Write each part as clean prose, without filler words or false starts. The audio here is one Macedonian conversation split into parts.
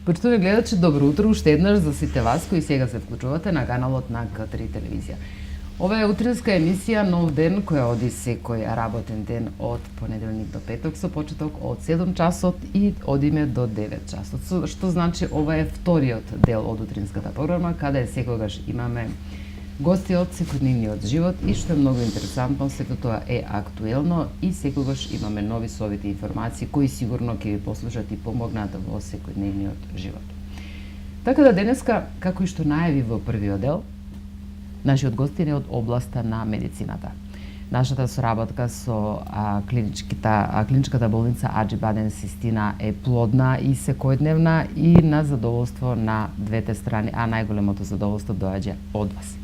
Почитувани гледачи, добро утро уште еднаш за сите вас кои сега се вклучувате на каналот на К3 телевизија. Ова е утринска емисија Нов ден која оди секој работен ден од понеделник до петок со почеток од 7 часот и одиме до 9 часот. Што значи ова е вториот дел од утринската програма каде секогаш имаме гости од секојдневниот живот и што е многу интересантно, сето тоа е актуелно и секогаш имаме нови совети и информации кои сигурно ќе ви послужат и помогнат во секојдневниот живот. Така да денеска, како и што најави во првиот дел, нашиот гостин е од областа на медицината. Нашата соработка со клиничката болница Аџи Баден Систина е плодна и секојдневна и на задоволство на двете страни, а најголемото задоволство доаѓа од вас.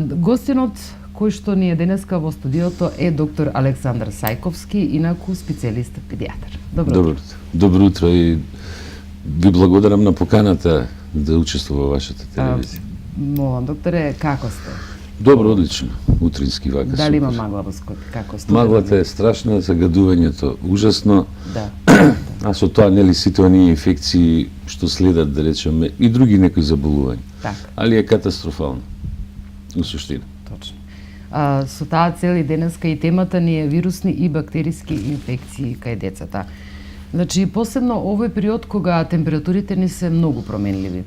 Гостинот кој што ни е денеска во студиото е доктор Александар Сајковски, инаку специјалист педијатар. Добро утро. Добро утро и ви благодарам на поканата да учествувам во вашата телевизија. Молам, докторе, како сте? Добро, одлично. Утрински вака. Дали има магла во Скопје? Како сте? Маглата е страшна, загадувањето ужасно. Да. А со тоа нели сите оние инфекции што следат, да речеме, и други некои заболувања. Так. Али е катастрофално. У суштина. Точно. Со таа цел и денеска и темата ни е вирусни и бактериски инфекции кај децата. Значи, посебно овој период кога температурите ни се многу променливи.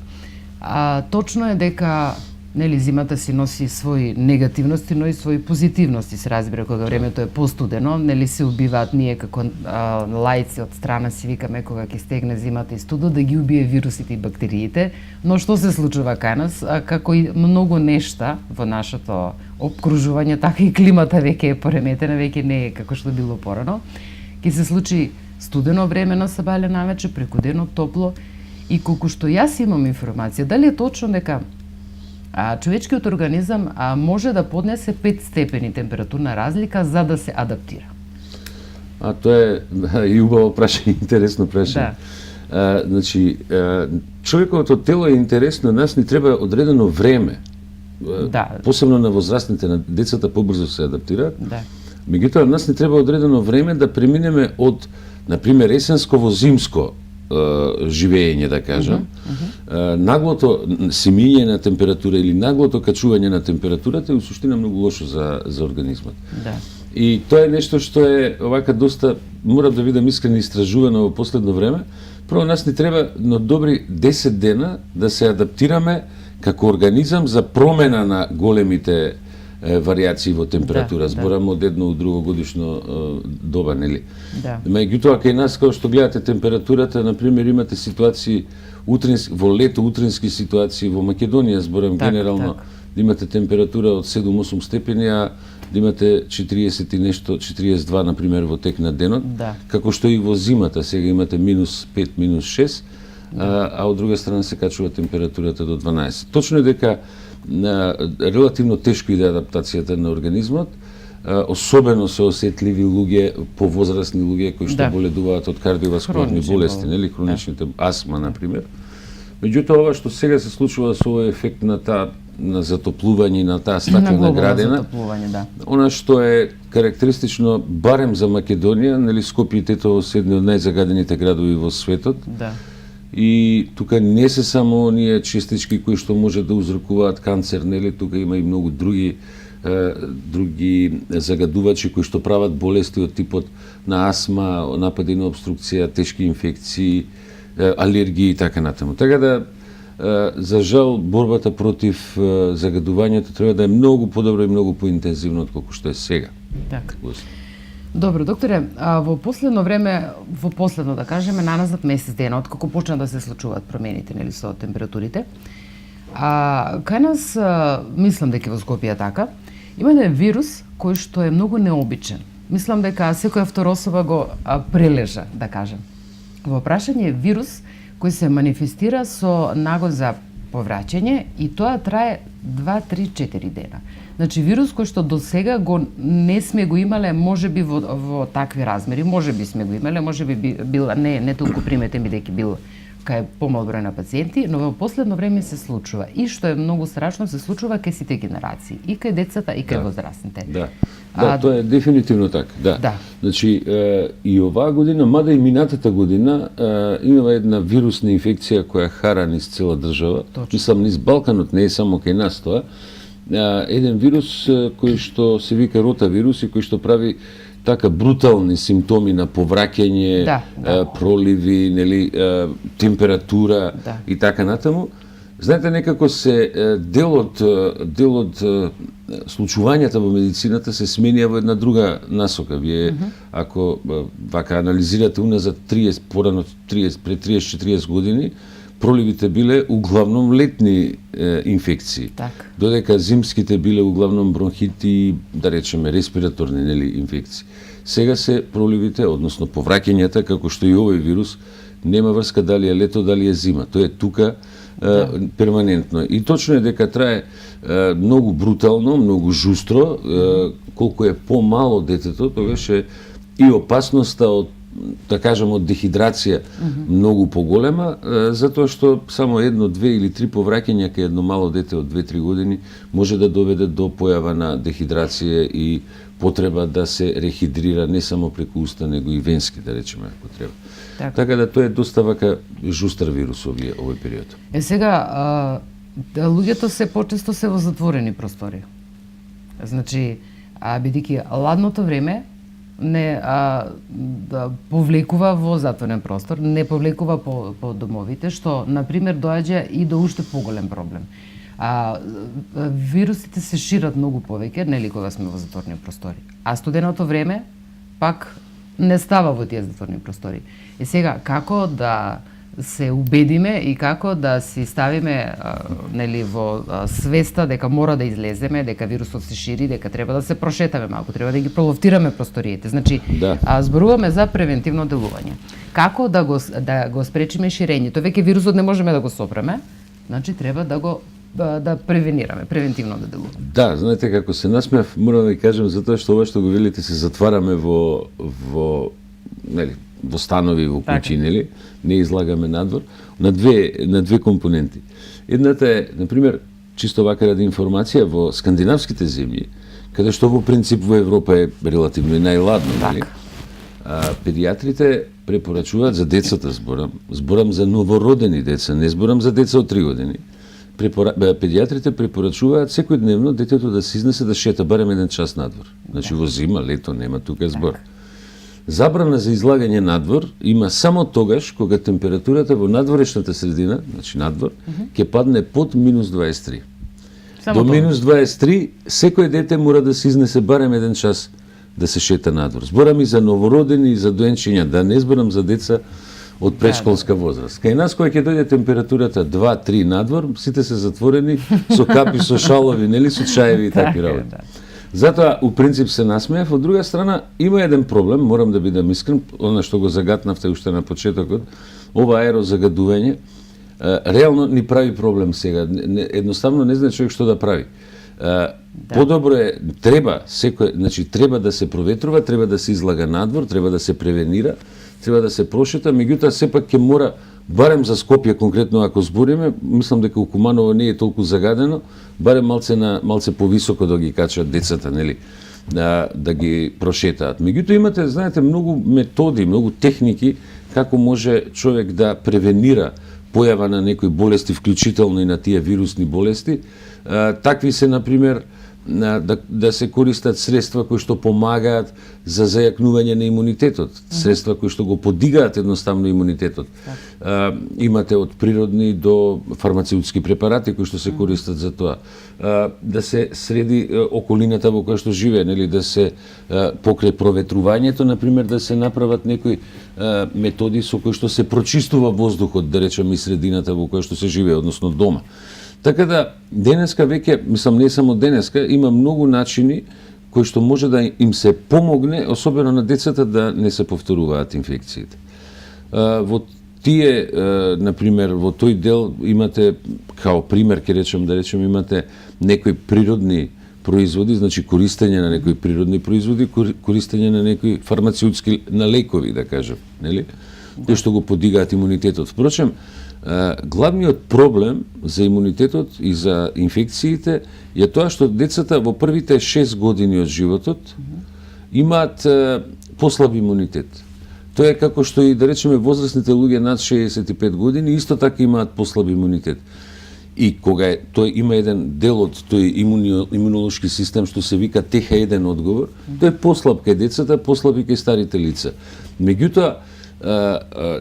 Точно е дека нели зимата си носи своји негативности, но и своји позитивности, се разбира, кога времето е постудено, нели се убиваат ние како лаици од страна си викаме кога ќе стегне зимата и студо да ги убие вирусите и бактериите, но што се случува кај нас, како и многу нешта во нашето обкружување, така и климата веќе е пореметена, веќе не е како што било порано. Ќе се случи студено време на сабајле навече, преку денот топло и колку што јас имам информација, дали е точно дека човечкиот организам може да поднесе 5 степени температурна разлика за да се адаптира? Тоа е и убаво прашање, интересно прашање. Да. Значи, човековото тело е интересно, нас ни треба одредено време. Да. Посебно на возрастните, на децата побрзо се адаптираат. Да. Меѓутоа, нас ни треба одредено време да преминеме од, например, есенско во зимско живење, да кажам, наглото семиње на температура или наглото качување на температурата е у суштина многу лошо за организмот. Да. И тоа е нешто што е овака доста, морам да видам искрено истражувано во последно време. Прво нас ни треба на добри 10 дена да се адаптираме како организам за промена на големите варијации во температура. Зборам од едно у друго годишно доба, нели? Да. Меѓутоа, кај нас, као што гледате температурата, например, имате ситуации во лето, утрински ситуации во Македонија, зборам генерално, да имате температура од 7-8 степени, а да имате 40 и нешто, 42, например, во тек на денот, како што и во зимата, сега имате -5, -6, а од друга страна се качува температурата до 12. Точно е дека релативно тешко иде адаптацијата на организмот, особено се осетливи луѓе, повозрастни луѓе кои што боледуваат од кардиоваскуларни болести, нели, хроничните астма, например. Меѓутоа, ова што сега се случува со овој ефект на затоплување, на таа стаклена градина, она што е карактеристично барем за Македонија, нели, Скопје и Тетово се едни од најзагадените градови во светот. Да. И тука не се само оние частички кои што може да узрокуваат канцер, нели, тука има и многу други загадувачи кои што прават болести од типот на астма, напади на обструкција, тешки инфекции, алергии и така натаму. Така да, за жал, борбата против загадувањето треба да е многу подобро и многу поинтензивно од колку што е сега. Така. Добро, докторе, во последно време, да кажеме, наназад месец дена, откако почна да се случуваат промените, нели, со температурите, кај нас, мислам дека во Скопје така, има еден вирус кој што е многу необичен. Мислам дека секоја втора особа го прележа, да кажем. Во прашање е вирус кој се манифестира со нагон за повраќање и тоа трае 2, 3, 4 дена. Значи вирус кој што до сега го не сме го имале, можеби во такви размери, можеби сме го имале, можеби бил не толку приметен бидејќи бил кај помал број на пациенти, но во последно време се случува. И што е многу страшно, се случува кај сите генерации, и кај децата, и кај возрастните. Да, тоа е дефинитивно така, да. Значи, и оваа година, мада и минатата година, имава една вирусна инфекција која хара низ цела држава. Мислам, низ Балканот, не е само кај нас тоа. Еден вирус кој што се вика ротавирус и кој што прави така брутални симптоми на повраќање, проливи, нели, температура и така натаму. Знаете, некако се дел од случувањата во медицината се сменија во една друга насока. Вие, ако вака анализирате уназад 30, пред 30-40 години, проливите биле углавном летни инфекции. Додека зимските биле углавном бронхити, да речеме респираторни, нели, инфекции. Сега се проливите, односно повраќањата, како што и овој вирус, нема врска дали е лето, дали е зима. Тоа е тука перманентно. И точно е дека трае многу брутално, многу жустро, колку е помало детето, тогаш е и опасноста од, да кажем, од дехидрација многу поголема, затоа што само 1, 2 или 3 повраќања кај едно мало дете од 2-3 години може да доведе до појава на дехидрација и потреба да се рехидрира не само преку уста, него и венски, да речеме, ако треба. Така да тоа е доста вака жустар вирус овој период. Сега, луѓето се почесто се во затворени простори. Значи, бидејќи ладното време не повлекува во затворен простор, не повлекува по домовите, што, например, доаѓа и до уште поголем проблем. Вирусите се шират многу повеќе, нели, кога сме во затворени простори. А студеното време, пак, не става во тие затворени простори. И сега, како да се убедиме и како да си ставиме нели, во свеста дека мора да излеземе, дека вирусот се шири, дека треба да се прошетаме малку, треба да ги пролофтираме просториите. Значи, зборуваме за превентивно делување. Како да го спречиме ширењето? Веќе вирусот не можеме да го сопреме, значи треба да превенираме, превентивно да делуваме. Да, знаете, како се насмеав, морам да ви кажем, затоа што ова што го велите се затвараме во станови, во куќи, нели, не излагаме надвор, на две компоненти. Едната е, например, чисто вака ради информација, во скандинавските земји, каде што во принцип во Европа е релативно и најладно, нели? Педиатрите препорачуваат за децата, зборам за новородени деца, не зборам за деца од 3 години. Педиатрите препорачуваат секојдневно детето да се изнесе да шета барем 1 час надвор. Значи во зима, лето нема тука збор. Забрана за излагање надвор има само тогаш кога температурата во надворешната средина, значи надвор, ќе падне под минус 23. До минус 23 секој дете мора да се изнесе барем 1 час да се шета надвор. Зборам и за новородени и за доенчиња, да не зборам за деца од предшколска возраст. Кај нас кога ќе дојде температурата 2-3 надвор, сите се затворени со капи, со шалови, нели, со чаеви и такви работи. Затоа, у принцип се насмеев. Од друга страна, има еден проблем, морам да бидам искрен, она што го загатнавте уште на почетокот, ова аерозагадување, реално ни прави проблем сега. Едноставно не знае човек што да прави. Подобро е, треба да се проветрува, треба да се излага надвор, треба да се превенира, треба да се прошета, меѓутоа сепак ќе мора, барем за Скопје конкретно ако збориме, мислам дека у Куманово не е толку загадено, барем малце повисоко да ги качат децата, нели, да ги прошетаат. Меѓутоа имате, знаете, многу методи, многу техники како може човек да превенира појава на некои болести, вклучително и на тие вирусни болести. Такви се, например, да се користат средства кои што помагаат за зајакнување на имунитетот, средства кои што го подигаат едноставно имунитетот. Имате од природни до фармацеутски препарати кои што се користат за тоа. Да се среди околината во која што живее, нели, да се покрај проветрувањето, например, да се направат некои методи со кои што се прочистува воздухот, да речеме, и средината во која што се живее, односно дома. Така да, денеска веќе, мислам не само денеска, има многу начини кои што може да им се помогне, особено на децата, да не се повторуваат инфекциите. Во тие, например, во тој дел имате, као пример, да речем, имате некои природни производи, значи користење на некои природни производи, користење на некои фармацеутски, на лекови, да кажем, нели? Кои што го подигаат имунитетот. Впрочем, главниот проблем за имунитетот и за инфекциите е тоа што децата во првите 6 години од животот имаат послаб имунитет. Тоа е како што и, да речеме, возрастните луѓе над 65 години исто така имаат послаб имунитет. И кога тој има еден дел од тој имунолошки систем што се вика ТХ1 одговор, тој е послаб кај децата, послаб и кај старите лица. Меѓутоа,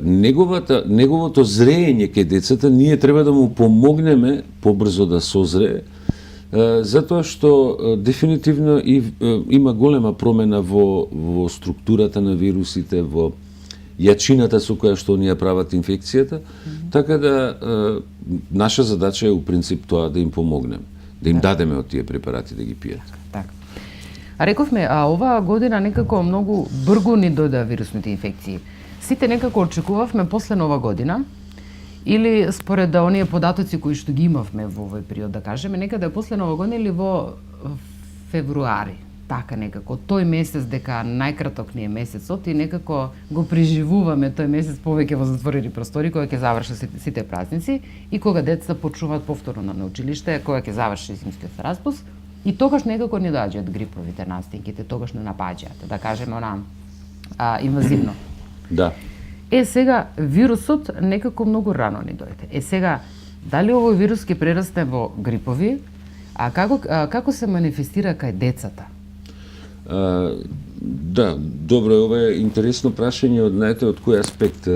неговото зреење кај децата, ние треба да му помогнеме побрзо да созрее, затоа што дефинитивно има голема промена во структурата на вирусите, во јачината со која што оние прават инфекцијата, така да наша задача е у принцип тоа да им помогнем, да им дадеме од тие препарати да ги пијат. Така. А рековме, оваа година некако многу бргу ни дојдоа вирусните инфекции. Сите некако очекувавме после Нова година, или според оние податоци кои што ги имавме во овој период, да кажеме, некаде после Нова година или во февруари. Така некако, тој месец дека најкраток ни е месецот и некако го преживуваме тој месец повеќе во затворени простори кога ќе завршат сите празници и кога децата почнуваат повторно на училиште, кога ќе заврши зимскиот распуст и тогаш некако ни доаѓаат гриповите настинките, тогаш не напаѓаат, да кажеме она инвазивно. Да. Сега вирусот некако многу рано ни дојде. Сега дали овој вирус ќе прерасне во грипови, а како се манифестира кај децата? Да, добро, ова е интересно прашање од кој аспект.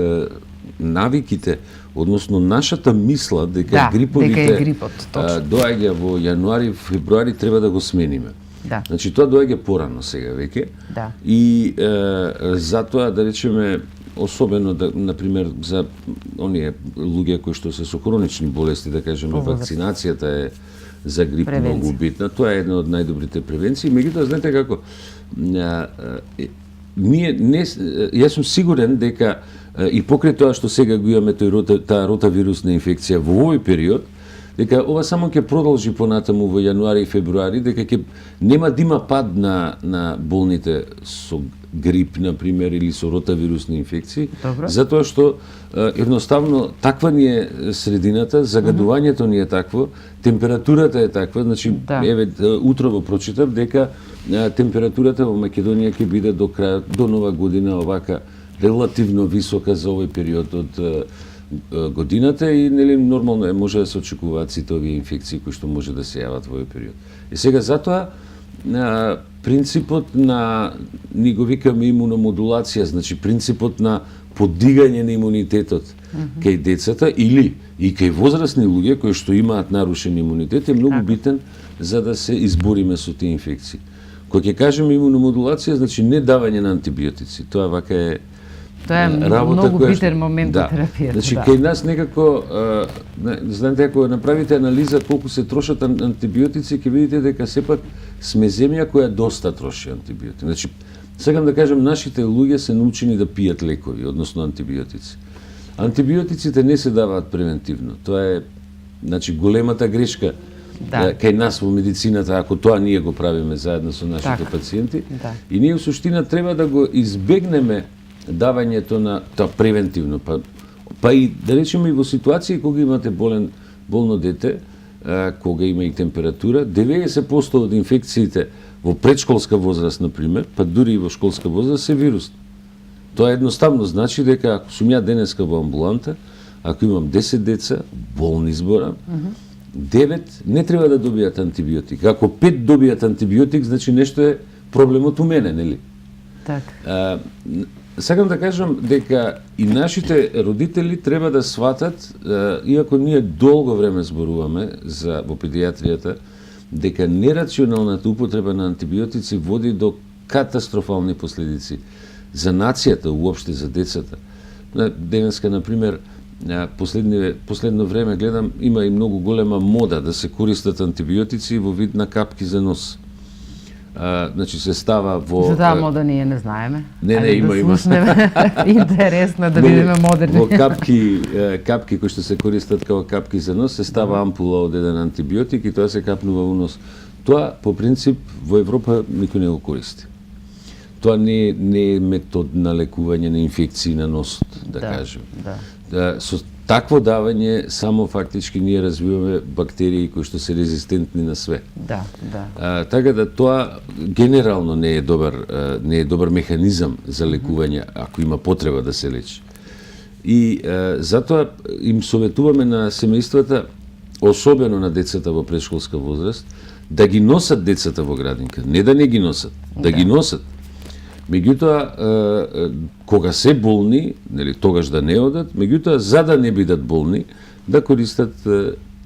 Навиките, односно нашата мисла дека гриповите доаѓа во јануари, февруари, треба да го смениме. Да. Значи, тоа доаѓа порано сега веќе. Да. И затоа, да речеме, особено, например, за оние луѓе кои што се со хронични болести, да кажеме, вакцинацијата е за грип многу битна. Тоа е една од најдобрите превенции. Меѓутоа, знаете како, јас сум сигурен дека и покрај тоа што сега го имаме таа ротавирусна инфекција во овој период, дека ова само ќе продолжи понатаму во јануари и февруари, дека ќе нема да има пад на болните со грип, например, или со ротавирусни инфекции, затоа што едноставно таква ни е средината, загадувањето ни е такво, температурата е таква, значи, еве, утрово прочитав дека температурата во Македонија ќе биде до Нова година овака релативно висока за овој период од годината и нели нормално е, може да се очекуваат сите овие инфекции кои што може да се јават во овој период. И сега затоа принципот на, ни го викаме имуномодулација, значи принципот на подигање на имунитетот кај децата или и кај возрастни луѓе кои што имаат нарушен имунитет е многу битен за да се избориме со тие инфекции. Кога ќе кажеме имуномодулација, значи не давање на антибиотици. Тоа вака е работа многу битен момент во терапијата. Значи, кај нас некако, знаете, ако направите анализа колку се трошат антибиотици, ќе видите дека сепак сме земја која доста троши антибиотици. Значи, сакам да кажам, нашите луѓе се научени да пијат лекови, односно антибиотици. Антибиотиците не се даваат превентивно. Тоа е, значи, големата грешка кај нас во медицината, ако тоа ние го правиме заедно со нашите пациенти. И ние, во суштина, треба да го избегнеме давањето на тоа превентивно, па и да речеме и во ситуации кога имате болно дете, кога има и температура, 90% од инфекциите во предшколска возраст, например, па дури и во школска возраст се вирусни. Тоа едноставно значи дека ако сум ја денеска во амбуланта, ако имам 10 деца, болни зборам, 9 не треба да добијат антибиотик. Ако 5 добијат антибиотик, значи нешто е проблемот у мене, нели? Така. Сакам да кажам дека и нашите родители треба да сватат, иако ние долго време зборуваме во педијатријата, дека нерационалната употреба на антибиотици води до катастрофални последици за нацијата, уопште за децата. Денеска, например, последно време гледам, има и многу голема мода да се користат антибиотици во вид на капки за нос. значи се става во... За таа мода ние не знаеме. Не, Ајде има, да има. слушнеме. Интересно да бидеме модерни. Во капки кои што се користат како капки за нос, се става ампула од еден антибиотик и тоа се капнува во нос. Тоа, по принцип, во Европа никој не го користи. Тоа не е метод на лекување на инфекции на носот, да кажем. Со такво давање само фактички ние развиваме бактерии кои што се резистентни на све. Така да тоа генерално не е добар механизам за лекување ако има потреба да се лечи. И затоа им советуваме на семејствата, особено на децата во претшколска возраст, да ги носат децата во градинка, не да не ги носат, да ги носат. Меѓутоа, кога се болни, нели, тогаш да не одат, меѓутоа, за да не бидат болни, да користат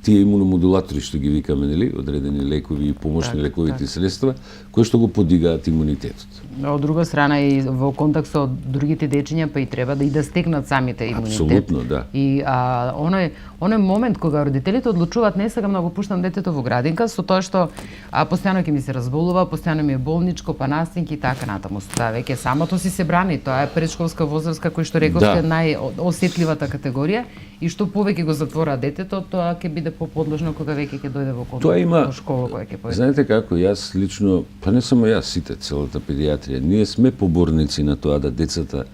тие имуномодулатори, што ги викаме, нели, одредени лекови и помошни лековите средства, кои што го подигаат имунитетот. Од друга страна и во контакт со другите дечиња, па и треба да стекнат самите имунитет. Апсолутно, да. И оној момент кога родителите одлучуваат не сега многу пуштам детето во градинка, со тоа што постојано ќе ми се разболува, постојано ми е болничко, па настинки и така натаму. Тоа веќе самото си се брани, тоа е претшколска возраст, како што рековте, најосетливата категорија и што повеќе го затвора детето, тоа ќе биде поподложно кога веќе ќе дојде во контакт во школа која ќе појде. Знаете како, јас лично, па не само јас, сите, целата педиатрија, ние сме поборници на тоа да децата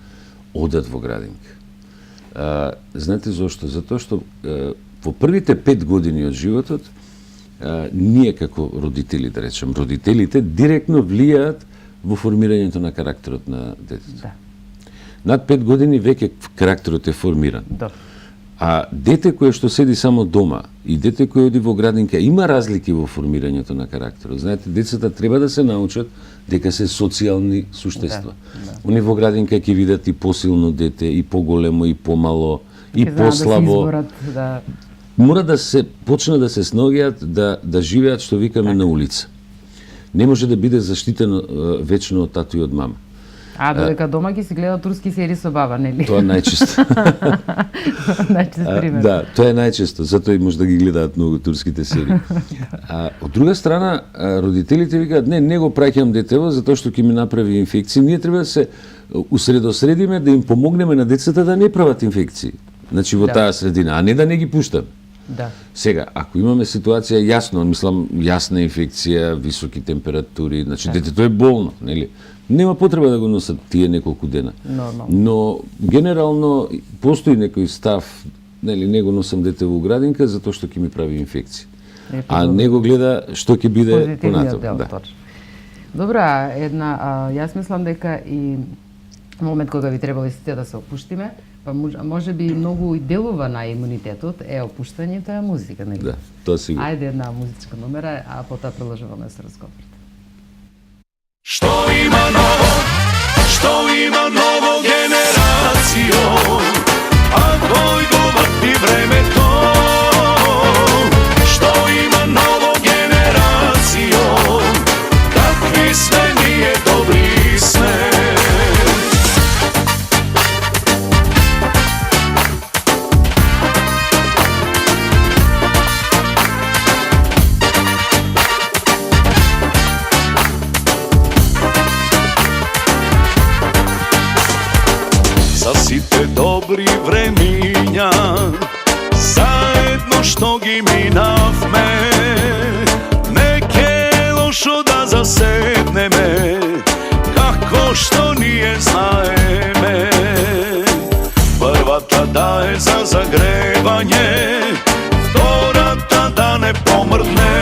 одат во градинка. Знаете зошто? Затоа што во првите 5 години од животот ние како родители, да речем, родителите директно влијаат во формирањето на карактерот на детето. Над 5 години веќе карактерот е формиран. А дете кое што седи само дома и дете кое оди во градинка има разлики во формирањето на карактерот. Знаете, децата треба да се научат дека се социјални суштества. Они во градинка ќе видат и посилно дете, и поголемо, и помало, и послабо. Мора да се почнат да се снаоѓаат да живеат што викаме на улица. Не може да биде заштитено вечно од тато и од мама. Додека дома ги си гледа турски серии со баба, нели? Тоа најчесто. Најчест пример. Да, тоа е најчесто, затоа и може да ги гледаат многу турските серии. Од друга страна, родителите викаат, не го праќам детево затоа што ќе ми направи инфекции. Ние треба да се усредосредиме да им помогнеме на децата да не прават инфекции. Значи во таа средина, а не да не ги пуштаме. Сега, ако имаме ситуација јасна инфекција, високи температури, значи детето е болно, нели? Нема потреба да го носат тие неколку дена. Но генерално постои некој став, нели, не го носам дете во градинка затоа што ќе ми прави инфекција. А не го гледа што ќе биде понатаму. Добра, јас мислам дека и момент кога би требало сите да се опуштиме, па може би многу и делува на имунитетот е опуштањето е музика, нели? Да, тоа сигурно. Ајде една музичка номера, а потоа продолжуваме со разговорот. Што има ново генерацијо, а дојдува ти времето. Што има ново генерацијо, какви сме ние добри сме. Сите добри времиња, заедно што ги минавме, не ке лошо да заседнеме, како што ние знаеме. Првата да е за загревање, втората да не помрдне.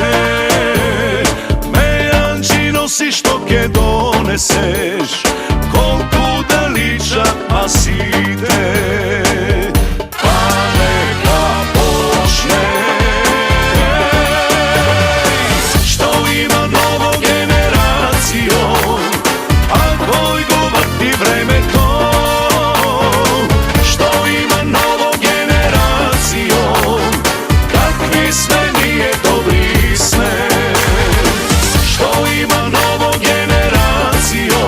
Мејанџино си што ке донесеш, колку да личат масите, па нека почне. Што има ново генерацијо, а дојдува ти времето. Што има ново генерацијо, какви сме ние добри сме. Што има ново генерацијо,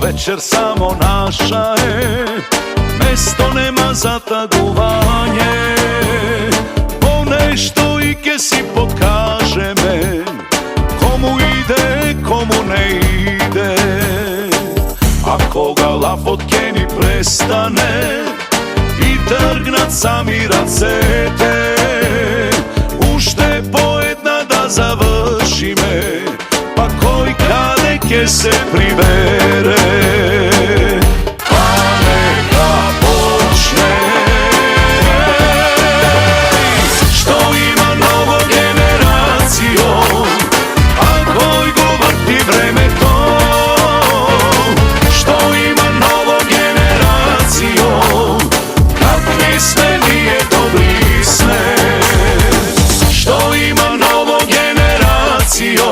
večer samo naša je, mesto nema za taguvanje. Ponešto i ke si pokaže me, komu ide, komu ne ide. Ako ga lafotke ni prestane i trgnat sami racete, ušte pojedna da završi me, pa koji kade ke se pribere. Pa neka počne, što ima novo generacijo, a koji go vrti vreme to. Što ima novo generacijo, kakvi sme nije dobri sme. Što ima novo generacijo,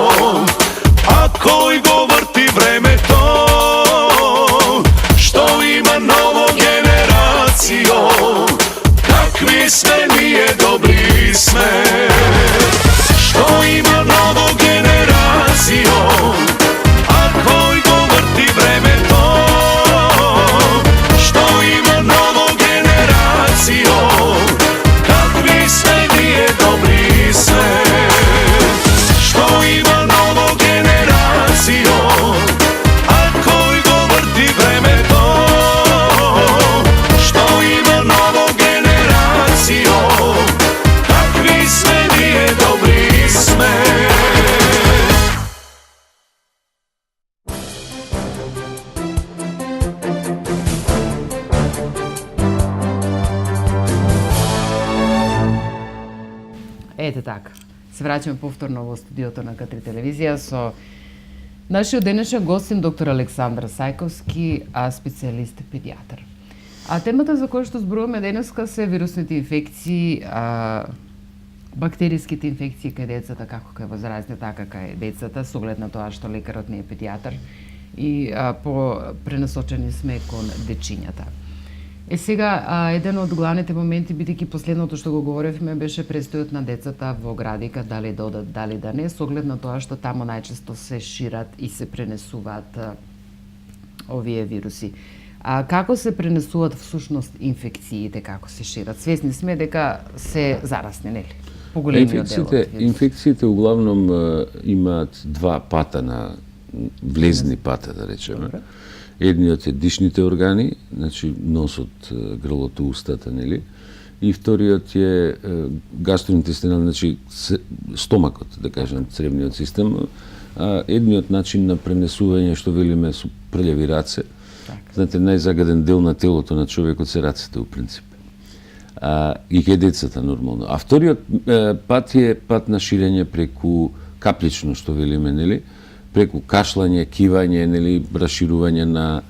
a koji go vrti vreme to. Što ima novo generacijo, kakvi sme nije dobri sme. Što ima novo generacijo, a koji go vrti vreme to. Što ima novo generacijo, kakvi sme nije dobri sme. Što ima novo generacijo, a koji go vrti vreme to. Što ima novo generacijo, kakvi sme nije dobri sme. Ете така. Се враќаме повторно во студиото на К3 телевизија со нашиот денешен гостин доктор Александра Сајковски, специјалист педијатар. А темата за која што зборуваме денеска се вирусните инфекции, бактериските инфекции кај децата, како кај возрастните, така кај децата, со оглед на тоа што лекарот не е педијатар и пренасочени сме кон дечињата. Сега, еден од главните моменти, бидејќи последното што го говоревме, беше престојот на децата во градика, дали да одат, дали да не, со оглед на тоа што таму најчесто се шират и се пренесуваат овие вируси. Како се пренесуваат всушност инфекциите, како се шират? Свесни сме дека се зарасни, нели? Поголемиот дел од вируси. Инфекциите углавном имаат два пата на влезни пата, да речеме. Едниот е дишните органи, значи носот, грлото, устата, нели? И вториот е гастроинтестинален, значи стомакот, да кажем, цревниот систем. Едниот начин на пренесување, што велиме, со прљави раце. Знаете, најзагаден дел на телото на човекот се рацете, у принцип. И кај децата, нормално. А вториот пат е пат на ширење преку каплично, што велиме, нели? Преку кашлање, кивање, нели, расширување на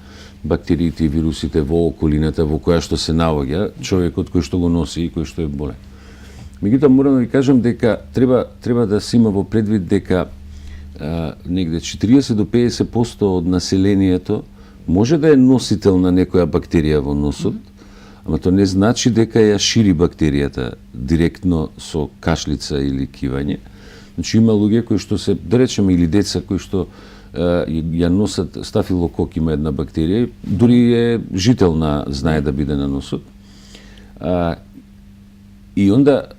бактериите и вирусите во околината во која што се наоѓа човекот кој што го носи и кој што е болен. Меѓутоа морам да ви кажам дека треба да се има во предвид дека негде 40 до 50% од населението може да е носител на некоја бактерија во носот, ама тоа не значи дека ја шири бактеријата директно со кашлица или кивање. Значи има луѓе кои што се, да речеме, или деца кои што ја носат стафилокок, има една бактерија, дури е жителна, знае да биде на носот. И онда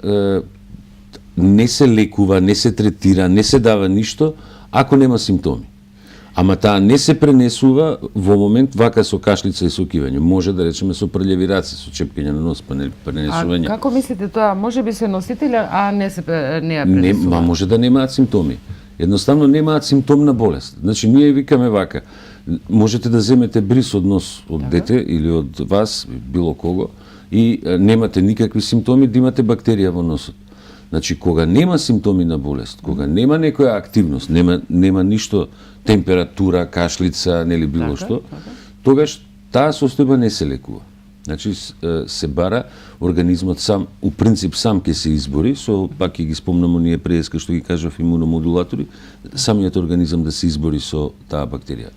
не се лекува, не се третира, не се дава ништо ако нема симптоми. Ама таа не се пренесува во момент вака со кашлица и со кивање. Може да речеме со прљави раце, со чепкање на нос, пренесување. А како мислите тоа? Може би се носителя, а не ја пренесува? Не, може да немаат симптоми. Едноставно немаат симптомна болест. Значи ние викаме вака, можете да земете бриз од нос од дете или од вас, било кого, и немате никакви симптоми, да имате бактерија во носот. Значи, кога нема симптоми на болест, кога нема некоја активност, нема ништо, температура, кашлица, нели било што, тогаш таа состојба не се лекува. Значи, се бара организмот сам, у принцип сам ќе се избори, со, пак ќе ги спомнам оние преска што ги кажав имуномодулатори, самиот организам да се избори со таа бактерија.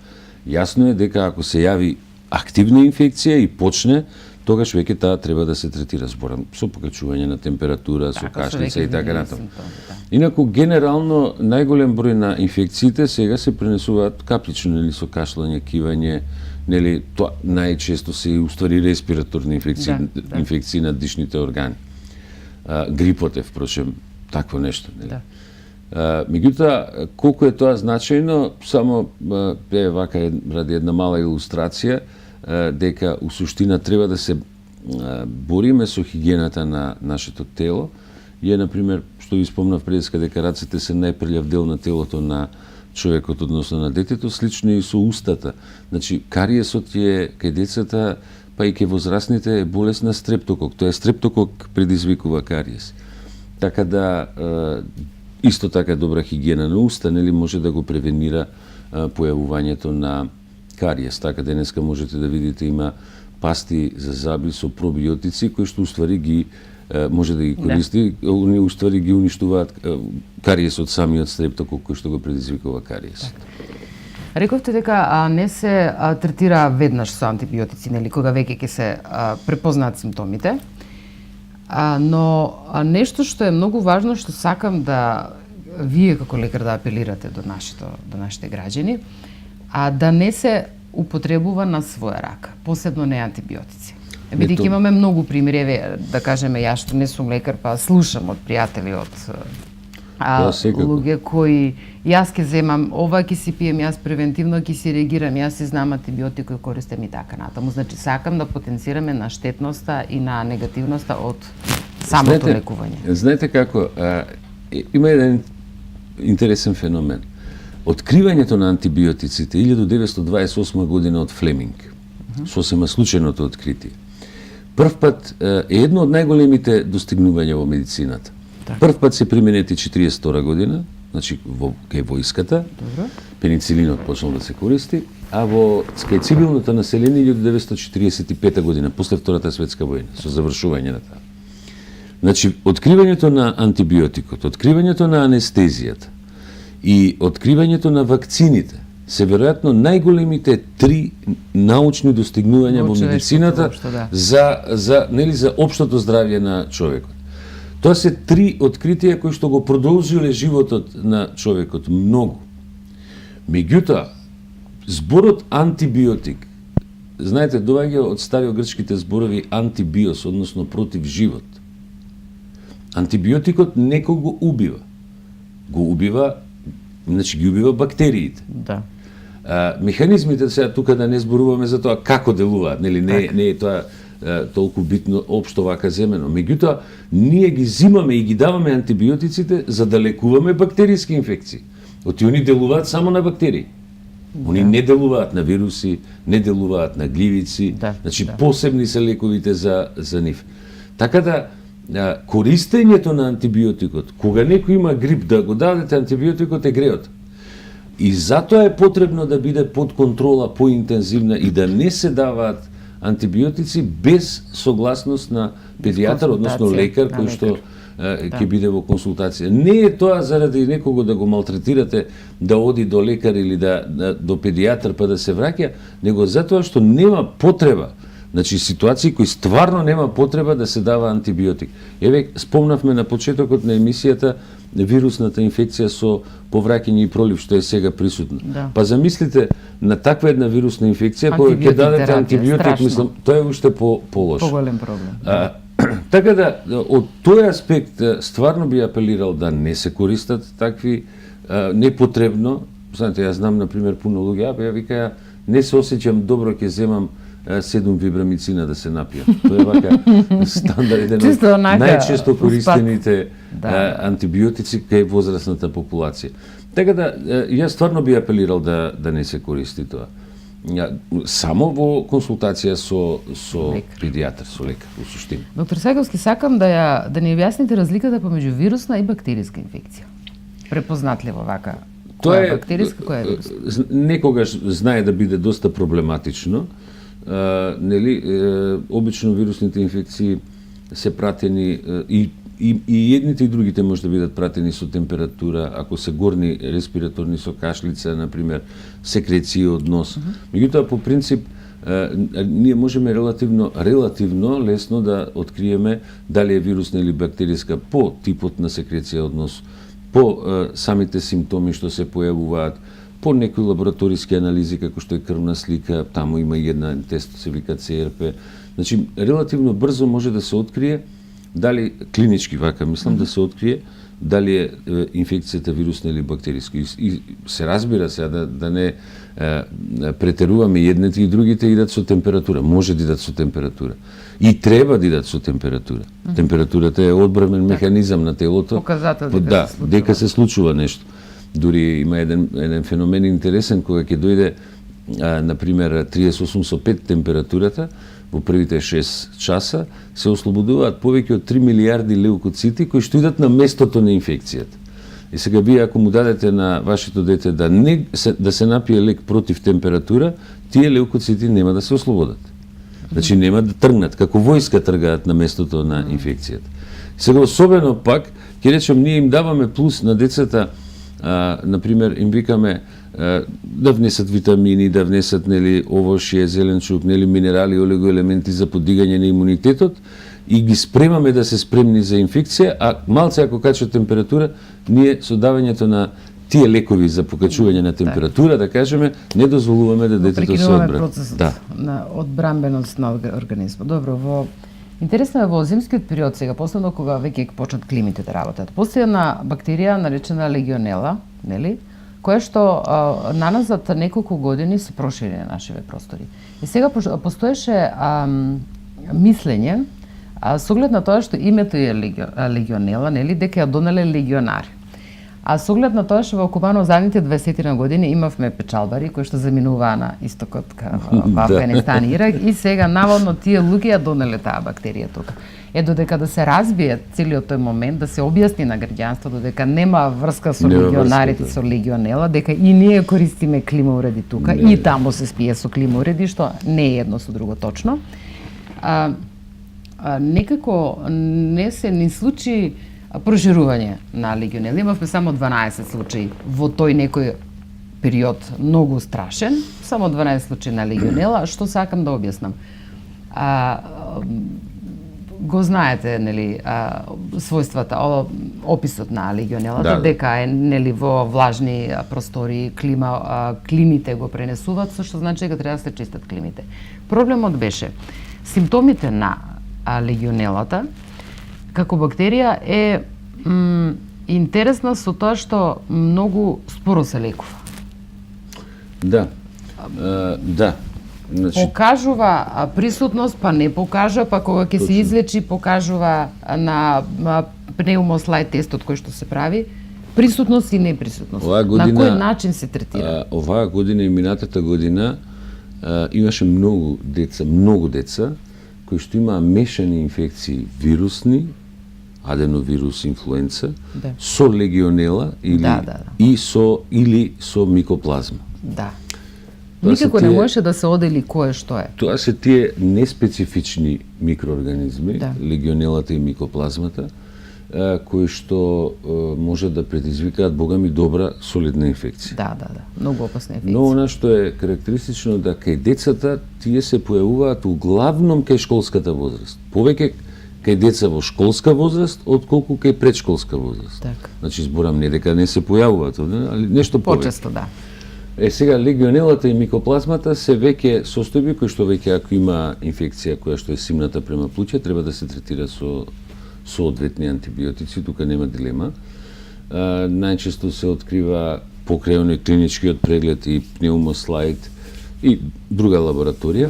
Јасно е дека ако се јави активна инфекција и почне, тогаш веќе таа треба да се третира, зборам со покачување на температура, со кашлица и така натаму. Инаку генерално најголем број на инфекциите сега се пренесуваат каплично, нели, со кашлање, кивање, нели, тоа најчесто се уствари респираторни инфекции, инфекции на дишните органи. Грипот е, впрочем, такво нешто, нели. Меѓутоа, колку е тоа значајно, само е вака ради една мала илустрација, дека у суштина треба да се бориме со хигиената на нашето тело. И например, што ви спомнав предеска, дека рацете се најпрљав дел на телото на човекот, односно на детето, слично и со устата. Значи, кариесот е кај децата, па и кај возрастните е болест на стрептокок. Тоа е стрептокок предизвикува кариес. Така да, исто така добра хигиена на уста, нели, може да го превенира појавувањето на кариес. Така денеска можете да видите, има пасти за заби со пробиотици кои што уствари ги може да ги користи, они уствари ги уништуваат кариесот самиот стрептокок кој што го предизвикува кариес. Рековте дека не се третира веднаш со антибиотици, нели, кога веќе ќе се препознаат симптомите. Но нешто што е многу важно, што сакам да вие како лекар да апелирате до нашите граѓани, да не се употребува на своја рака, посебно не антибиотици. Бидејќи имаме многу примери, еве, да кажеме, јас што не сум лекар, па слушам од пријатели, од луѓе кои јас ќе земам, ова ќе си пием, јас превентивно ќе си реагирам, јас си знам антибиотик кој користам и така натаму. Значи, сакам да потенцираме на штетноста и на негативноста од самото лекување. Знаете како, има еден интересен феномен. Откривањето на антибиотиците 1928 година од Флеминг, сосема случајното откритие, прв пат е едно од најголемите достигнувања во медицината. Прв пат се применети 42 година, значи кај војската, пеницилинот почнал да се користи, а во кај цивилното население 1945 година, после Втората светска војна, со завршување на таа. Значи, откривањето на антибиотикот, откривањето на анестезијата и откривањето на вакцините се веројатно најголемите 3 научни достигнувања во медицината за општото здравје на човекот. Тоа се 3 откритија кои што го продолжиле животот на човекот многу. Меѓутоа, зборот антибиотик, знаете, доаѓа од стариогрчките зборови антибиос, односно против живот. Антибиотикот некого убива. Го убива, значи ги убива бактериите. Да. Механизмите, сега тука да не зборуваме за тоа како делуваат, нели, не е тоа толку битно општо вака земено. Меѓутоа, ние ги зимаме и ги даваме антибиотиците за да лекуваме бактериски инфекции. Они делуваат само на бактерии. Они не делуваат на вируси, не делуваат на гливици, значи посебни се лековите за нив. Така да, користењето на антибиотикот, кога некој има грип, да го дадете антибиотикот е греот. И затоа е потребно да биде под контрола поинтензивна и да не се даваат антибиотици без согласност на педијатар, односно лекар, кој што ќе биде во консултација. Не е тоа заради некого да го малтретирате, да оди до лекар или до педијатар па да се враќа, него затоа што нема потреба. Значи, ситуации кои стварно нема потреба да се дава антибиотик. Еве, спомнавме на почетокот на емисијата вирусната инфекција со повраќање и пролив, што е сега присутна. Па замислите, на таква една вирусна инфекција, која ќе дадете антибиотик, мислам, тоа е уште по-лошо. Поголем проблем. Така да, од тој аспект, стварно би апелирал да не се користат такви непотребно. Знаете, јас знам, например, пуно луѓе, ја викаја, не се осеќам добро, ќе земам 7 вибрамицина да се напијам. Тоа е вака стандарден од најчесто користените антибиотици кај возрастната популација. Така да, јас стварно би апелирал да не се користи тоа. Само во консултација со педијатар, со лекар, во суштина. Доктор Сајковски, сакам да ни објасните разликата помеѓу вирусна и бактериска инфекција. Препознатливо вака. Која е бактериска, која е вирусна? Некогаш знае да биде доста проблематично. Нели, обично вирусните инфекции се пратени и едните и другите може да бидат пратени со температура, ако се горни респираторни со кашлица, например, секреции од нос. Меѓутоа, по принцип, ние можеме релативно лесно да откриеме дали е вирусна или бактериска по типот на секреција, однос по самите симптоми што се појавуваат, по некои лабораториски анализи како што е крвна слика, таму има и една тест се вика CRP. Значи релативно брзо може да се открие дали клинички вака мислам да се открие дали е инфекцијата вирусна или бактериска. И се разбира се да не претеруваме едните и другите идат со температура. Може да идат со температура. И треба да идат со температура. Температурата е одбрамен механизам на телото. Показател дека се случува нешто. Дури има еден феномен интересен кога ќе дојде например 38 со 5 температурата, во првите 6 часа се ослободуваат повеќе од 3 милиарди леукоцити кои што идат на местото на инфекцијата. И сега вие ако му дадете на вашето дете да се напие лек против температура, тие леукоцити нема да се ослободат. Значи нема да тргнат, како војска тргаат на местото на инфекцијата. Сега особено пак, ќе речем, ние им даваме плюс на децата, например, им викаме да внесат витамини, да внесат овошје, зеленчук, минерали, олигоелементи за подигање на имунитетот и ги спремаме да се спремни за инфекција, а малце ако качат температура, ние со давањето на тие лекови за покачување на температура, да кажеме, не дозволуваме да детето се одбрани. Процесот на одбрамбеност на организмот. Добро, интересно е во зимскиот период сега, последно кога веќе почнат климите да работат. Постои една бактерија наречена легионела, нели? Која што наназад неколку години се прошири на нашиве простори. И сега постоеше мислење со оглед на тоа што името е легионела, нели, дека ја донеле легионари. А со оглед на тоа што во Кубано задните 20 години имавме печалбари кои што заминуваа на истокот во Афганистан и Ирак и сега наводно тие луѓе ја донеле таа бактерија тука. Додека да се разбие целиот тој момент, да се објасни на граѓанството дека нема врска со легионарите, со легионела, дека и ние користиме клима уреди тука и таму се спие со клима уреди, што не е едно со друго точно. Некако не се ни случи проширување на легионела. Имавме само 12 случаи во тој некој период многу страшен, само 12 случаи на легионела, што сакам да објаснам. Го знаете, нели, својствата, описот на легионелата, дека е нели во влажни простори, климите го пренесуваат, со што значи дека треба да се чистат климите. Проблемот беше симптомите на легионелата како бактерија е интересна со тоа што многу споро се лекува. Да. Значи, покажува присутност, па не покажа, па кога ќе се излечи покажува на пнеумослайд тестот кој што се прави, присутност и неприсутност. На кој начин се третира? Оваа година и минатата година имаше многу деца кои што имаа мешани инфекции вирусни, аденовирус, инфлуенца, со легионела или со микоплазма. Да. Никако не можеше да се одели кое што е. Тоа се тие неспецифични микроорганизми, легионелата и микоплазмата, кои што може да предизвикаат богами добра солидна инфекција. Да, многу опасна инфекција. Но она што е карактеристично да кај децата тие се појавуваат углавном кај школската возраст. Повеќе кај деца во школска возраст отколку кај предшколска возраст. Значи зборам не дека не се појавуваат, али нешто повеќе. Почесто, да. Сега легионелата и микоплазмата се веќе состојби кои што веќе ако има инфекција која што е симната према плуќа, треба да се третира со соодветни антибиотици, тука нема дилема. Најчесто се открива покрај оној клиничкиот преглед и пнеумослайд и друга лабораторија.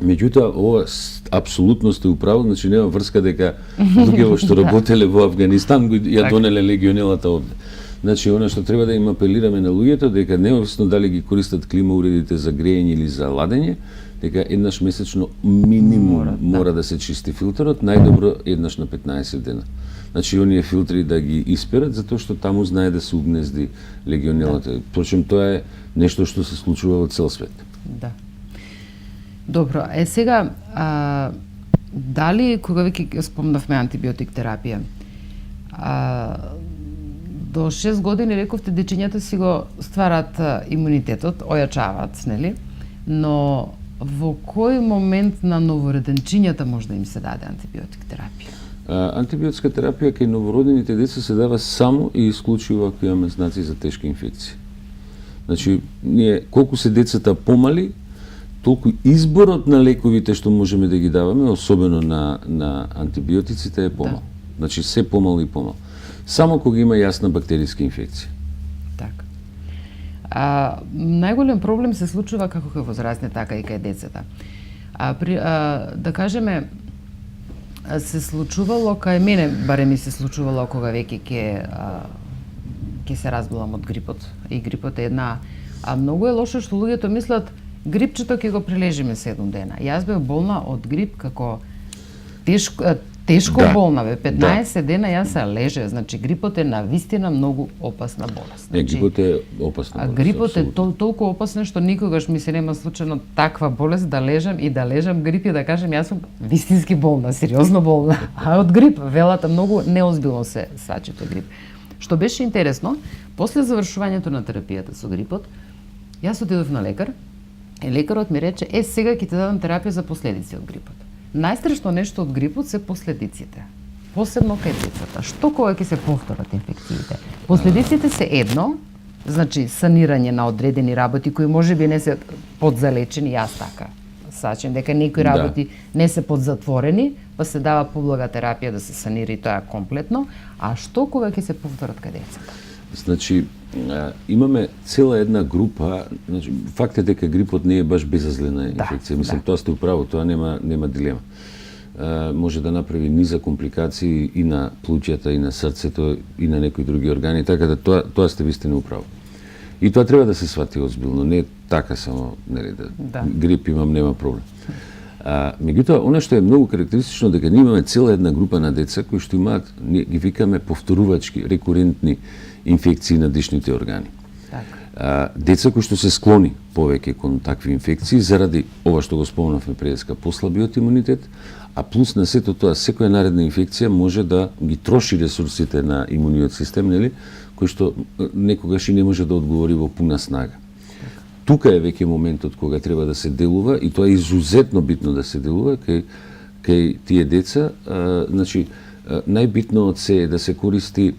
Меѓутоа, ова апсолутно сте управо, значи нема врска дека луѓе што работеле во Афганистан ја донеле легионелата овде. Значи, она што треба да им апелираме на луѓето, дека неовисно дали ги користат клима уредите за грејење или за ладење, дека еднаш месечно минимум мора да се чисти филтерот, најдобро еднаш на 15 дена. Значи, оние филтри да ги исперат, затоа што таму знае да се угнезди легионелата. Впрочем, тоа е нешто што се случува во цел свет. Да. Добро, сега, дали, кога веќе спомнавме антибиотик терапија, до 6 години, рековте, дечињата си го стварат имунитетот, ојачаваат, нели? но во кој момент на новороденчињата може да им се даде антибиотик терапија? Антибиотска терапија кај новородените деца се дава само и исклучиво ако имаме знаци за тешки инфекции. Значи, ние колку се децата помали, толку изборот на лековите што можеме да ги даваме, особено на антибиотиците, е помал. Да. Значи, се помал и помал. Само кога има јасна бактеријска инфекција. Така. Најголем проблем се случува како кај возрастни, така и кај децата. Да кажеме, се случувало кај мене, баре ми се случувало кога веќе ќе се разболам од грипот. И грипот е една... многу е лошо што луѓето мислат грипчето ќе го прележиме 7 дена. Јас бев болна од грип како тешко да, болна, 15 дена јас се леже. Значи грипот е навистина многу опасна болест. Значи, грипот е опасна болест. Грипот е толку опасен што никогаш ми се нема случајно таква болест да лежам и да лежам грип и да кажем јас сум вистински болна, сериозно болна. А од грип велата многу неозбилно се сваќате грип. Што беше интересно, после завршувањето на терапијата со грипот, јас отидов на лекар и лекарот ми рече: сега ќе ти дадам терапија за последици од грипот. Најстрашно нешто од грипот се последиците. Посебно кај децата. Што кога ќе се повторат инфекциите? Последиците се едно, значи санирање на одредени работи кои можеби не се подзалечени, јас така сачем дека некои работи не се подзатворени, па се дава поблага терапија да се санира и тоа комплетно, а што кога ќе се повторат кај децата? Значи, имаме цела една група, значи, факт е дека грипот не е баш безазлена инфекција. Мислам, тоа сте управо, тоа нема дилема. Може да направи низа компликации и на плуќата, и на срцето, и на некои други органи, така да тоа сте вистина управо. И тоа треба да се свати озбилно, не така само, нели, грип имам, нема проблем. Меѓутоа, она што е многу карактеристично дека ние имаме цела една група на деца кои што имаат, ние ги викаме повторувачки, рекурентни инфекции на дишните органи. Деца кои што се склони повеќе кон такви инфекции заради ова што го спомнавме преска, послабиот имунитет, а плюс на сето тоа секоја наредна инфекција може да ги троши ресурсите на имуниот систем, нели, кој што некогаш и не може да одговори во пуна снага. Тука е веќе моментот кога треба да се делува и тоа е изузетно битно да се делува кај тие деца. Значи, најбитно од се е да се користи,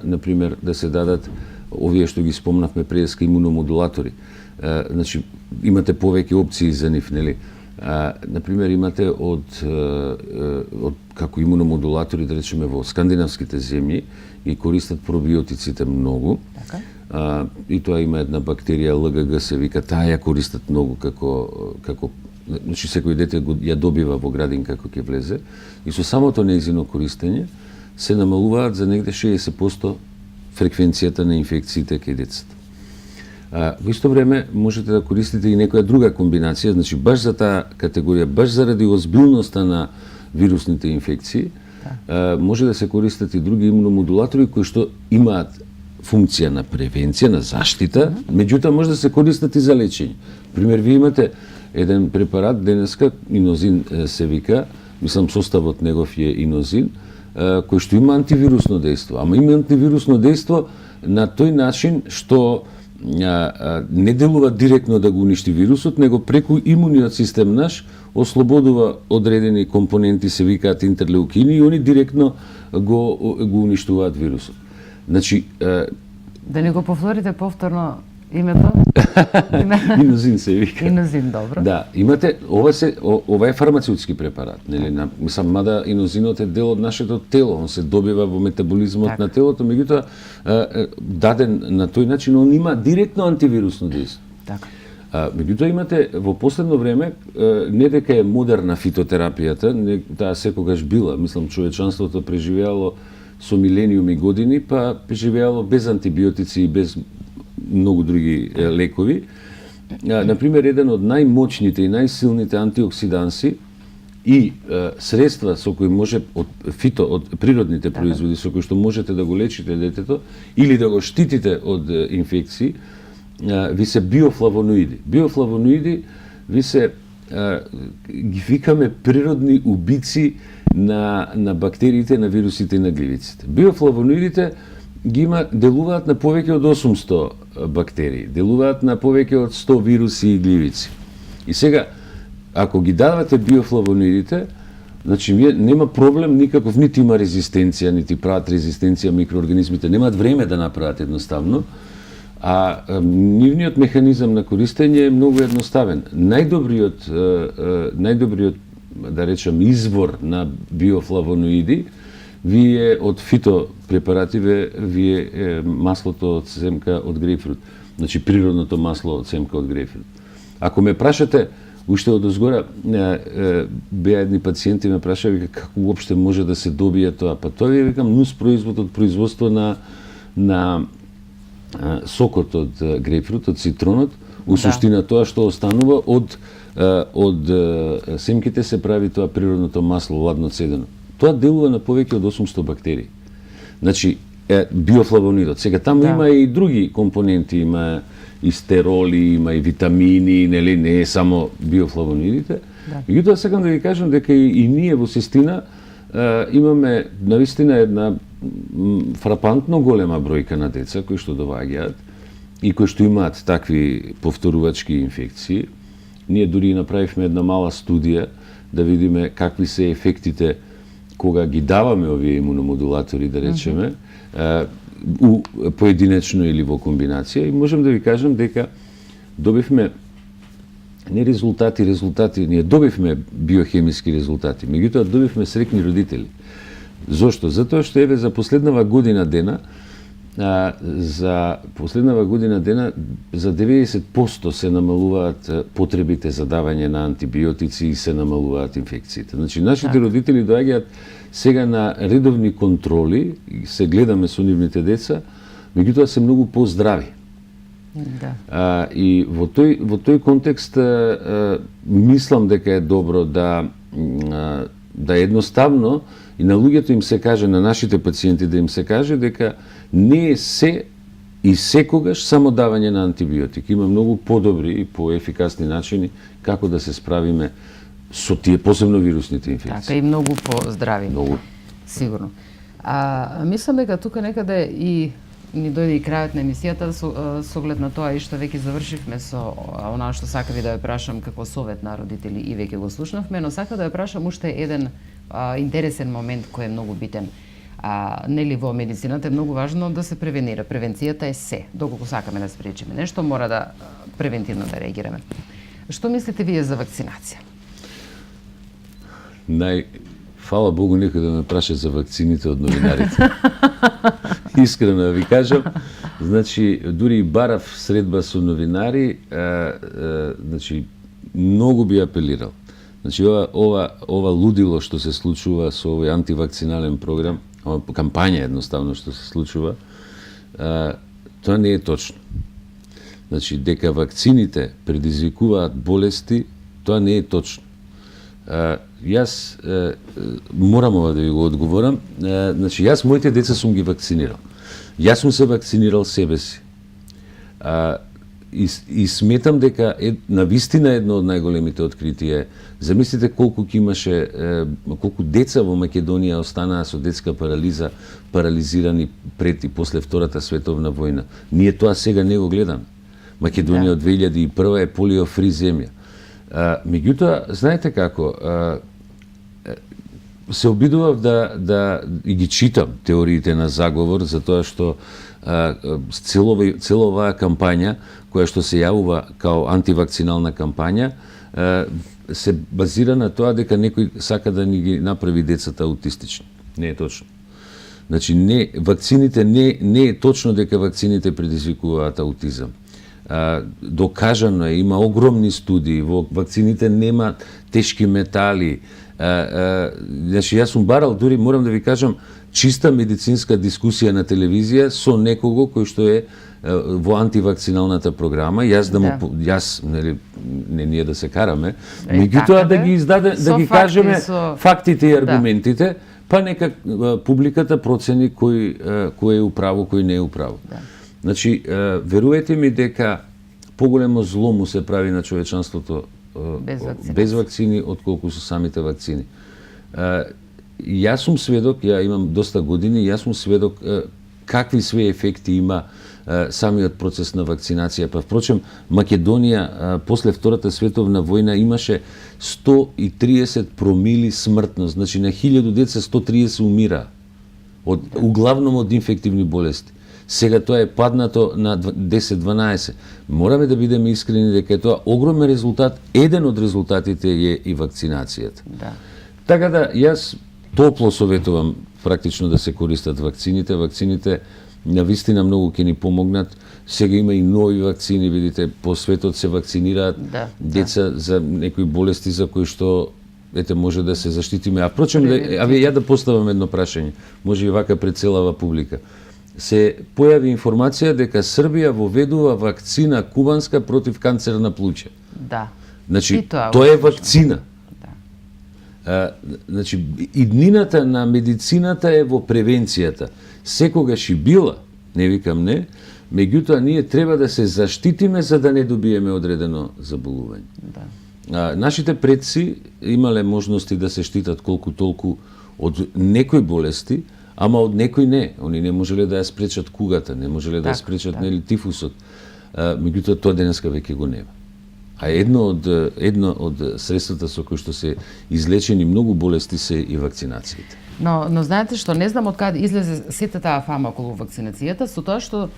например, да се дадат овие што ги спомнавме преска имуномодулатори. Значи, имате повеќе опции за нив, нели? Например, имате од како имуномодулатори, да речеме, во скандинавските земји ги користат пробиотиците многу. Така. И тоа има една бактерија ЛГГ се вика, таа ја користат многу како значи секој дете ја добива во градинка како ќе влезе и со самото нејзино користење се намалуваат за негде 60% фреквенцијата на инфекциите кај децата. Во исто време можете да користите и некоја друга комбинација, значи баш за таа категорија, баш заради озбилноста на вирусните инфекции, може да се користат и други имуномодулатори кои што имаат функција на превенција, на заштита, меѓутоа може да се користат и за лечење. Пример, вие имате еден препарат денеска, инозин се вика, мислам составот негов е инозин, кој што има антивирусно дејство. Ама има антивирусно дејство на тој начин што не делува директно да го уништи вирусот, него преку имуниот систем наш ослободува одредени компоненти, се викаат интерлеукини, и они директно го уништуваат вирусот. Значи, да не го повторите повторно името? Инозин се вика. Инозин, добро. Да, имате, ова е фармацеутски препарат, нели, мислам, мада инозинот е дел од нашето тело, он се добива во метаболизмот на телото, меѓутоа даден на тој начин, он има директно антивирусно дејство. Така. Меѓутоа имате во последно време, не дека е модерна фитотерапијата, таа секогаш била, мислам, човечанството преживеало со милениуми години, па преживеало без антибиотици и без многу други лекови. Например, еден од најмоćните и најсилните антиоксиданси и средства со кои може од природните производи со кои што можете да го лечите детето или да го штитите од инфекции, ви се биофлавоноиди. Биофлавоноиди ви се ги викаме природни убици на бактериите, на вирусите и на гливиците. Биофлавоноидите делуваат на повеќе од 800 бактерии, делуваат на повеќе од 100 вируси и гливици. И сега, ако ги давате биофлавоноидите, значи нема проблем никаков, нити има резистенција, нити прават резистенција микроорганизмите, немаат време да направат едноставно, а нивниот механизам на користење е многу едноставен. Најдобриот, да речем, извор на биофлавоноиди вие од фитопрепарати вие маслото од семка од грејпфрут. Значи природното масло од семка од грејпфрут. Ако ме прашате, уште од озгора беа едни пациенти ме прашаја како уопште може да се добие тоа, па тоа ви викам нус производ од производство на сокот од грејпфрут, од цитронот, у суштина тоа што останува од семките се прави тоа природното масло ладно цедено. Тоа делува на повеќе од 800 бактерии. Значи биофлавоноидот. Сега таму има и други компоненти, има и стероли, има и витамини, нели, не е само биофлавоноидите. Меѓутоа сакам да ви кажам дека и ние во Систина имаме навистина една фрапантно голема бројка на деца кои што доаѓаат и кои што имаат такви повторувачки инфекции. Ние дури направивме една мала студија да видиме какви се ефектите кога ги даваме овие имуномодулатори, да речеме, поединечно или во комбинација, и можем да ви кажем дека добивме не резултати, ние добивме биохемиски резултати, меѓутоа добивме среќни родители. Зошто? Затоа што еве за последнава година дена за 90% се намалуваат потребите за давање на антибиотици и се намалуваат инфекциите. Значи, нашите родители доаѓаат сега на редовни контроли, се гледаме со нивните деца, меѓутоа се многу поздрави. И во тој контекст мислам дека е добро да едноставно и на луѓето им се каже, на нашите пациенти да им се каже дека не е се и секогаш само давање на антибиотик. Има многу подобри и поефикасни начини како да се справиме со тие посебно вирусните инфекции. Така и многу поздрави. Многу. Сигурно. Мислам дека тука некаде и ни дојде и крајот на емисијата со оглед на тоа и што веќе завршивме со она што сака ви да ја прашам како совет на родители и веќе го слушнавме, но сака да ја прашам уште еден интересен момент кој е многу битен. Нели во медицината е многу важно да се превенира. Превенцијата е се. Доколку сакаме да спречиме нешто, мора да превентивно да реагираме. Што мислите вие за вакцинација? Фала Богу некој да ме праша за вакцините од новинарите. Искрено да ви кажам, значи дури и барав средба со новинари, значи многу би апелирал. Значи ова лудило што се случува со овој антивакцинален програм, ова кампања едноставно што се случува, тоа не е точно. Значи дека вакцините предизвикуваат болести, тоа не е точно. Јас морам ова да ви го одговорам. Значи, јас моите деца сум ги вакцинирал. Јас сум се вакцинирал себе си. И сметам дека навистина едно од најголемите откритија е, замислите колку деца во Македонија останаа со детска парализа, парализирани пред и после Втората световна војна. Ние тоа сега не го гледаме. Македонија од 2001 е полиофри земја. Меѓутоа, знаете како, се обидував да и ги читам теориите на заговор, затоа што цела оваа кампања, која што се јавува као антивакцинална кампања, се базира на тоа дека некој сака да ни ги направи децата аутистични. Не е точно. Значи, вакцините не е точно дека вакцините предизвикуваат аутизам. Докажано е, има огромни студии, во вакцините нема тешки метали. Значи, јас сум барал, дури морам да ви кажам, чиста медицинска дискусија на телевизија со некого кој што е во антивакциналната програма, јас нели не ние да се караме, меѓутоа да ги издаде, да ги кажеме фактите и аргументите, па нека публиката процени кој е управо, кој не е управо. Значи, верувате ми дека поголемо зло му се прави на човечанството без вакцини, отколку со самите вакцини. Јас сум сведок, ја имам доста години, јас сум сведок какви све ефекти има самиот процес на вакцинација. Па впрочем, Македонија после Втората световна војна имаше 130 промили смртност, значи на 1000 деца 130 умира, углавном од инфективни болести. Сега тоа е паднато на 10-12. Мораме да бидеме искрени дека тоа огромен резултат, еден од резултатите е и вакцинацијата. Да. Така да, јас топло советувам практично да се користат вакцините. Вакцините навистина многу ќе ни помогнат. Сега има и нови вакцини, видите, по светот се вакцинираат деца за некои болести за кои што може да се заштитиме. А впрочем, ја да поставам едно прашање, може и вака пред целава публика. Се појави информација дека Србија воведува вакцина кубанска против канцер на плуќе. Да. Значи, тоа е вакцина. Значи, иднината на медицината е во превенцијата. Секогаш и била, не викам не, меѓутоа ние треба да се заштитиме за да не добиеме одредено заболување. Да. Нашите предци имале можности да се штитат колку толку од некои болести, ама од некои не. Они не можеле да ја спречат кугата, не можеле да ја спречат нели тифусот. Меѓутоа тоа денеска веќе го нема. А едно од средствата со кои што се излечени многу болести се и вакцинациите. Но знаете што, не знам од каде излезе сета таа фама околу вакцинацијата, со тоа што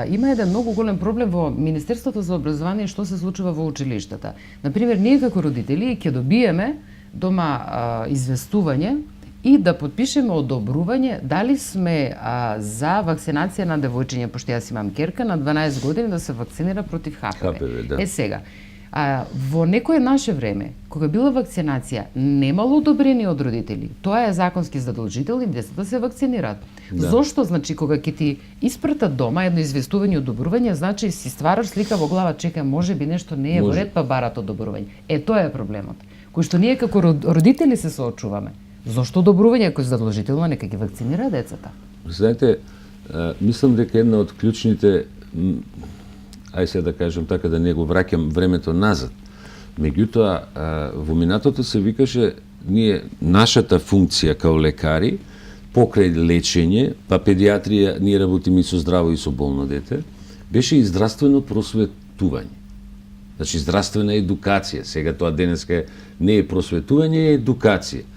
има еден многу голем проблем во Министерството за образование што се случува во училиштата. Например, ние како родители ќе добиеме дома известување и да подпишеме одобрување дали сме за вакцинација на девојчиња, пошто јас имам керка на 12 години да се вакцинира против ХПВ. Да. Сега, во некое наше време, кога била вакцинација, немало одобрение од родители. Тоа е законски задолжително и децата се вакцинираат. Да. Зошто, значи, кога ќе ти испратат дома едно известување одобрување, значи си ствараш слика во глава, чека, може би нешто не е во ред, па барат одобрување. Тоа е проблемот, кој што ние како родители се соочуваме. Зошто одобрување ако е задолжително, нека ги вакцинира децата? Знаете, мислам дека една од клучните, ај се да кажем така, да не го враќам времето назад, меѓутоа во минатото се викаше нашата функција као лекари, покрај лечење, па педиатрија, ние работиме и со здраво и со болно дете, беше и здравствено просветување. Значи, здравствена едукација. Сега тоа денеска не е просветување, е едукација.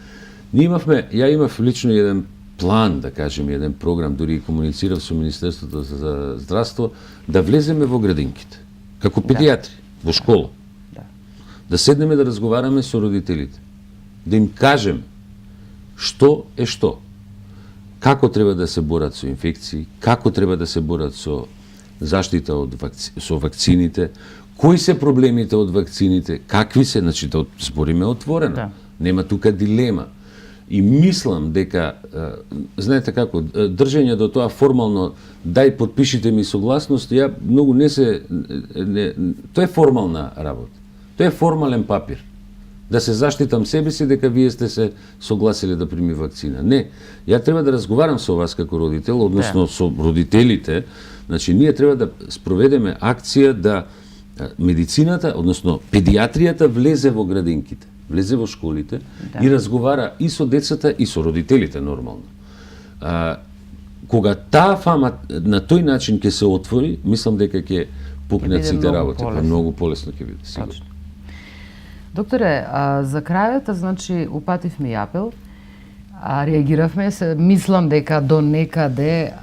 Ја имав лично еден план, да кажем, еден програм, дури и комуницирав со Министерството за здравство, да влеземе во градинките, како педиатри, во школа. Да седнеме да разговараме со родителите, да им кажем што е што, како треба да се борат со инфекции, како треба да се борат со заштита со вакцините, кои се проблемите од вакцините, какви се, значи да збориме отворено. Нема тука дилема. И мислам дека, знаете како, држење до тоа формално, дај подпишите ми согласност, ја многу тоа е формална работа. Тоа е формален папир. Да се заштитам себе си дека вие сте се согласиле да прими вакцина. Не, ја треба да разговарам со вас како родител, односно со родителите, значи ние треба да спроведеме акција да медицината, односно педиатријата влезе во градинките, влезе во школите и разговара и со децата и со родителите нормално. Кога таа фама на тој начин ќе се отвори, мислам дека ќе пукнат сите работи, многу полесно ќе биде сигурно. Докторе, за крајот, значи, упативме и апел, реагиравме, мислам дека до некаде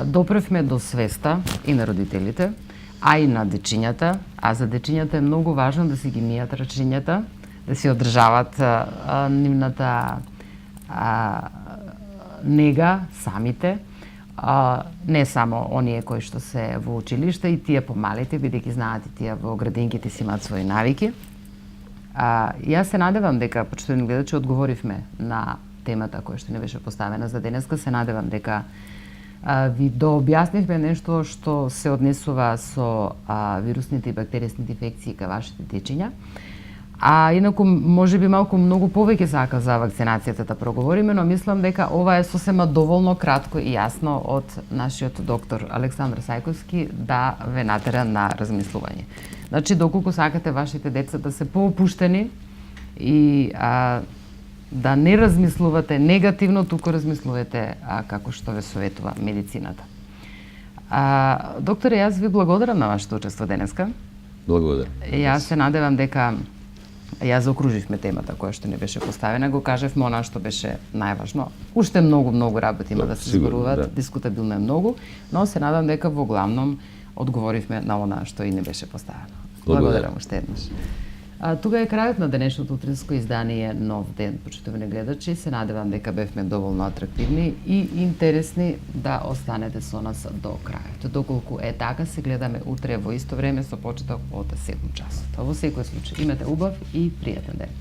допревме до свеста и на родителите, а и на дечињата, а за дечињата е многу важно да си ги мијат рачињата, да си одржават нивната нега самите, не само оние кои што се во училиште, и тие помалите, бидејќи знаат и тие во градинките си имаат своји навики. Јас се надевам дека, почитувани гледачи, одговоривме на темата која што не беше поставена за денеска. Се надевам дека ви дообјаснивме нешто што се однесува со вирусните и бактеријсните инфекции кај вашите дечиња. Инаку, може би малку многу повеќе сака за вакцинацијата да проговориме, но мислам дека ова е сосема доволно кратко и јасно од нашиот доктор Александар Сајковски да ве натера на размислување. Значи, доколку сакате вашите деца да се поопуштени и да не размислувате негативно, туку размислувате како што ве советува медицината. Докторе, јас ви благодарам на вашето учество денеска. Благодарам. Јас се надевам дека ја заокруживме темата која што не беше поставена, го кажевме она што беше најважно. Уште многу работи има да се зборуваат, дискутабилно е многу, но се надам дека во главном одговоривме на она што и не беше поставено. Благодарам уште еднаш. Тука е крајот на денешното утринско издание Нов ден, почитувани гледачи. Се надевам дека бевме доволно атрактивни и интересни да останете со нас до крајот. Доколку е така, се гледаме утре во исто време со почеток од 7 часот. Во секој случај, имате убав и пријатен ден.